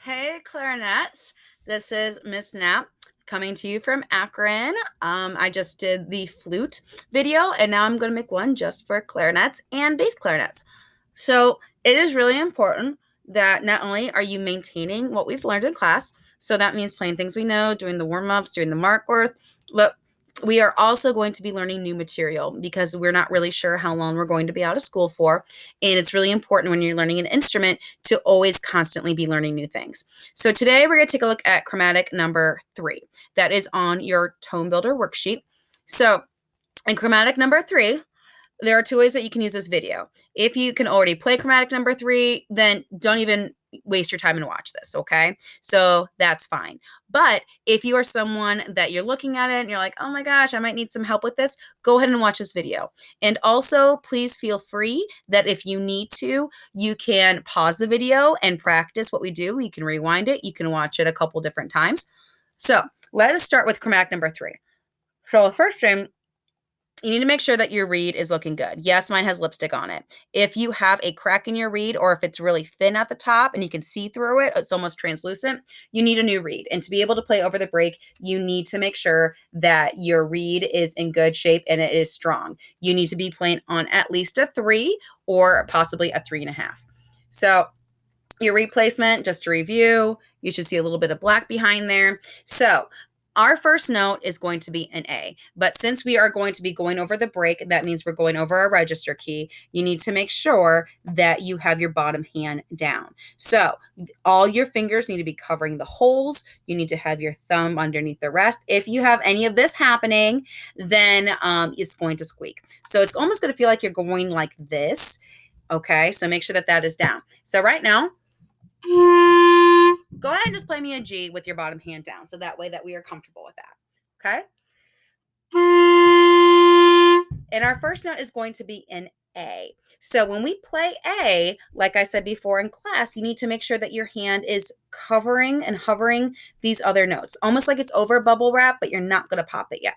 Hey, Clarinets. This is Miss Knapp coming to you from Akron. I just did the flute video, and now I'm going to make one just for clarinets and bass clarinets. So it is really important that not only are you maintaining what we've learned in class, so that means playing things we know, doing the warm ups, doing the mark work, but we are also going to be learning new material because we're not really sure how long we're going to be out of school for. And it's really important when you're learning an instrument to always constantly be learning new things. So today we're going to take a look at chromatic number 3. That is on your tone builder worksheet. So in chromatic number 3, there are 2 ways that you can use this video. If you can already play chromatic number 3, then don't even waste your time and watch this, okay? So that's fine. But if you are someone that you're looking at it and you're like, oh my gosh, I might need some help with this, go ahead and watch this video. And also, please feel free that if you need to, you can pause the video and practice what we do. You can rewind it. You can watch it a couple different times. So let us start with chromatic number 3. So the first thing, you need to make sure that your reed is looking good. Yes, mine has lipstick on it. If you have a crack in your reed or if it's really thin at the top and you can see through it, it's almost translucent, you need a new reed. And to be able to play over the break, you need to make sure that your reed is in good shape and it is strong. You need to be playing on at least a 3 or possibly a 3.5. So your reed placement, just to review, you should see a little bit of black behind there. So our first note is going to be an A, but since we are going to be going over the break, that means we're going over a register key. You need to make sure that you have your bottom hand down. So all your fingers need to be covering the holes. You need to have your thumb underneath the rest. If you have any of this happening, then it's going to squeak. So it's almost going to feel like you're going like this. Okay, so make sure that that is down. So right now, go ahead and just play me a G with your bottom hand down, so that way that we are comfortable with that. Okay? And our first note is going to be an A. So when we play A, like I said before in class, you need to make sure that your hand is covering and hovering these other notes, almost like it's over bubble wrap, but you're not going to pop it yet.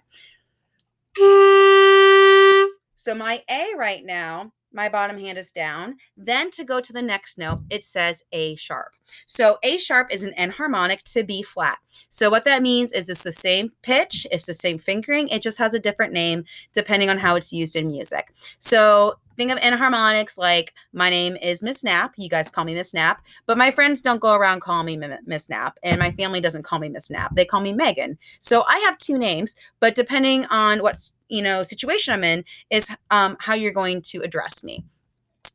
So my A right now, my bottom hand is down. Then to go to the next note, it says A sharp. So A sharp is an enharmonic to B flat. So what that means is it's the same pitch, it's the same fingering, it just has a different name depending on how it's used in music. So think of enharmonics like my name is Miss Knapp. You guys call me Miss Knapp, but my friends don't go around calling me Miss Knapp, and my family doesn't call me Miss Knapp. They call me Megan. So I have 2 names, but depending on what situation I'm in is how you're going to address me.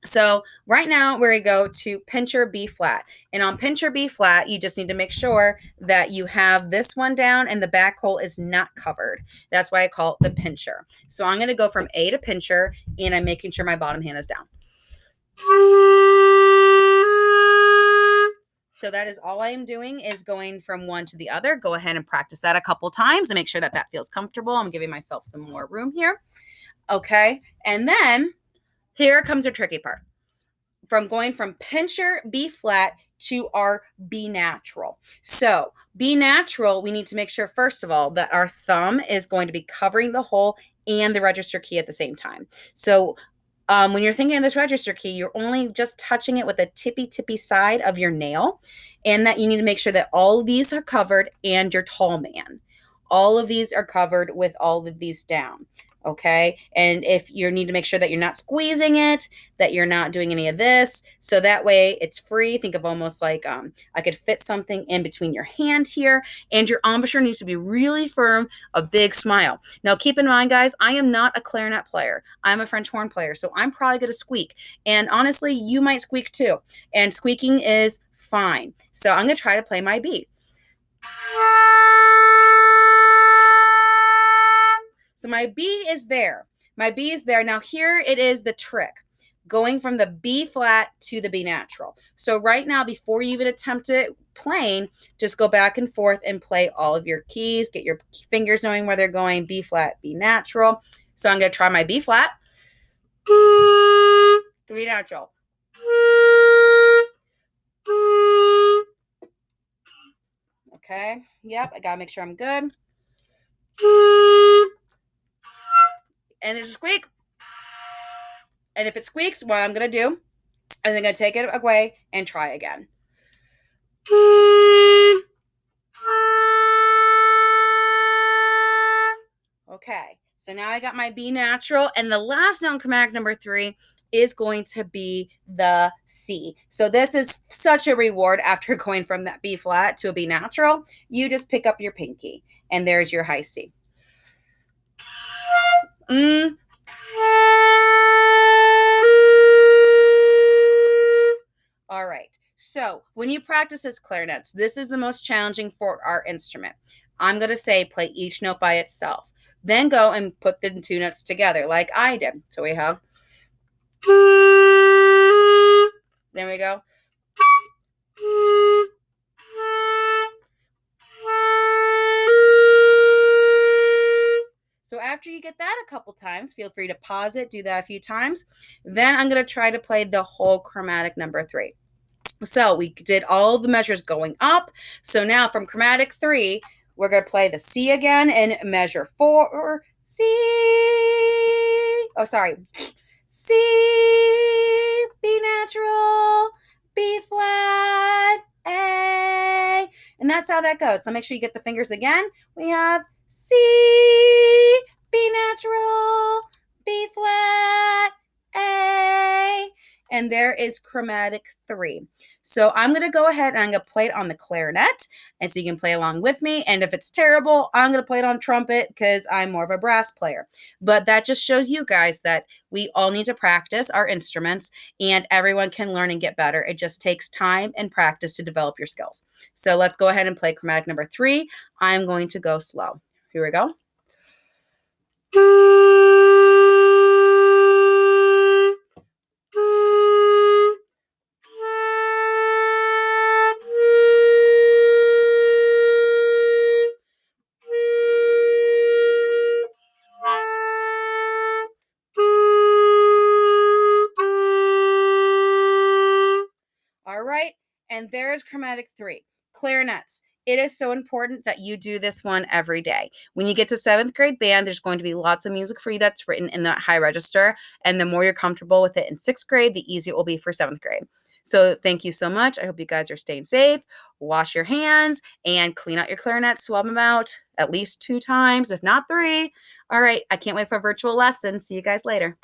So right now we're going to go to pincher B flat. And on pincher B flat, you just need to make sure that you have this one down and the back hole is not covered. That's why I call it the pincher. So I'm going to go from A to pincher, and I'm making sure my bottom hand is down. So that is all I am doing, is going from one to the other. Go ahead and practice that a couple times and make sure that that feels comfortable. I'm giving myself some more room here. Okay. And then here comes the tricky part. From going from pincher B flat to our B natural. So B natural, we need to make sure, first of all, that our thumb is going to be covering the hole and the register key at the same time. So when you're thinking of this register key, you're only just touching it with the tippy side of your nail, and that you need to make sure that all of these are covered and your tall man. All of these are covered with all of these down. Okay. And if you need to make sure that you're not squeezing it, that you're not doing any of this. So that way it's free. Think of almost like I could fit something in between your hand here, and your embouchure needs to be really firm, a big smile. Now, keep in mind, guys, I am not a clarinet player. I'm a French horn player, so I'm probably going to squeak. And honestly, you might squeak too. And squeaking is fine. So I'm going to try to play my B. So my B is there. My B is there. Now here it is the trick, going from the B flat to the B natural. So right now, before you even attempt it playing, just go back and forth and play all of your keys. Get your fingers knowing where they're going. B flat, B natural. So I'm going to try my B flat. B natural. Okay. Yep. I got to make sure I'm good. And there's a squeak. And if it squeaks, what I'm going to do is I'm going to take it away and try again. So now I got my B natural, and the last note in chromatic number 3 is going to be the C. So this is such a reward after going from that B flat to a B natural. You just pick up your pinky, and there's your high C. All right. So when you practice as clarinets, this is the most challenging for our instrument. I'm going to say play each note by itself. Then go and put the two notes together like I did. So we have. There we go. So after you get that a couple times, feel free to pause it, do that a few times. Then I'm going to try to play the whole chromatic number 3. So we did all the measures going up. So now from chromatic 3, we're going to play the C again in measure 4. C. Oh, sorry. C, B natural, B flat, A. And that's how that goes. So make sure you get the fingers again. We have C, B natural, B flat, A. And there is chromatic 3. So I'm going to go ahead and I'm going to play it on the clarinet. And so you can play along with me. And if it's terrible, I'm going to play it on trumpet because I'm more of a brass player. But that just shows you guys that we all need to practice our instruments and everyone can learn and get better. It just takes time and practice to develop your skills. So let's go ahead and play chromatic number 3. I'm going to go slow. Here we go. All right, and there's chromatic 3. Clarinets. It is so important that you do this one every day. When you get to 7th grade band, there's going to be lots of music for you that's written in that high register. And the more you're comfortable with it in 6th grade, the easier it will be for 7th grade. So thank you so much. I hope you guys are staying safe. Wash your hands and clean out your clarinets. Swab them out at least 2 times, if not 3. All right, I can't wait for a virtual lesson. See you guys later.